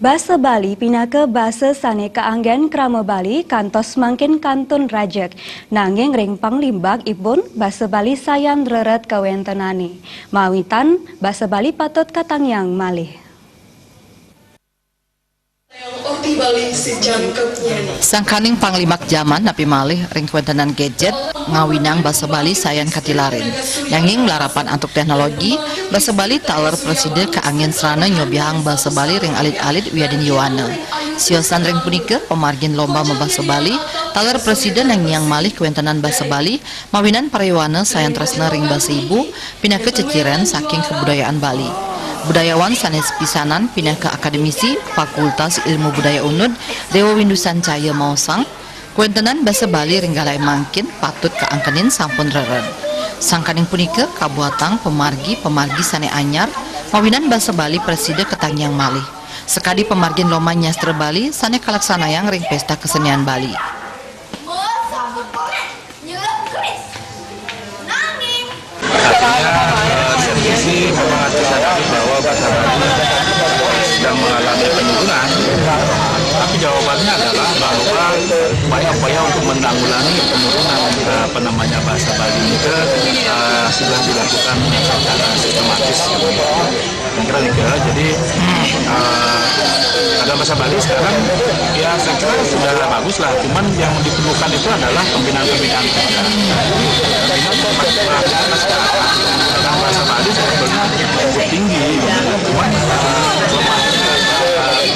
Basa Bali pindah ke basa sane kaanggen krama Bali kantos mangkin kantun rajek. Nanging ring panglimbag ipun basa Bali sayan reret kawentenani. Mawitan basa Bali patut katangyang malih. Sangkaning panglimak zaman napi malih ring kuentenan gadget ngawinang basa Bali sayan katilarin. Nanging larapan antuk teknologi basa Bali taler presiden kaangin serana nyobiahang basa Bali ring alit-alit wiadin yuana. Siosan ring punika pemargin lomba membasa Bali taler presiden yang malih kuentenan basa Bali mawinan pariwana sayan tresna ring basa ibu pindah ke ceciren saking kebudayaan Bali. Budayawan sanes pisanan pindah ke akademisi Fakultas Ilmu Budaya UNUD Dewa Windu Sancaya Mausang kuentenan basa Bali ringgalai mangkin patut kaangkenin sampun reren. Sangkaning punika kabuatang pemargi sane anyar mawinan basa Bali presiden ketangyang malih. Sekadi pemargin lomba nyastra Bali sane kalaksanayang ring pesta kesenian Bali. Bahwa bahasa Bali sedang mengalami penurunan, tapi jawabannya adalah bahwa upaya-upaya untuk menanggulangi penurunan bahasa Bali itu sudah dilakukan secara sistematis. Kira-kira jadi ada bahasa Bali sekarang ya saya kira sudah bagus lah, cuman yang diperlukan itu adalah pembinaan-pembinaan saja. Bahasa Bali sebetulnya tinggi, cuman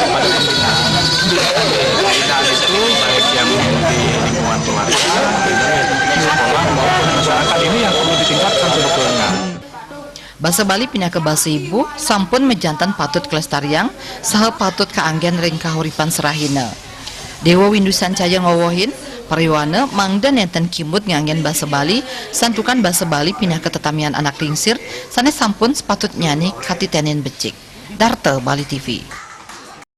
pada pembinaan itu baik yang di lingkungan keluarga, sekolah maupun masyarakat ini yang perlu ditingkatkan sebetulnya. Basa Bali pindah ke basa ibu sampun mejantan patut kelestarian saha patut kaanggen ring kahuripan serahina. Dewa Windu Sancaya ngowohin pariwana mangda nenten kimut nganggen basa Bali santukan basa Bali pindah ke tetamian anak lingsir sanes sampun sepatut nyani katitenin becik. Darta Bali TV.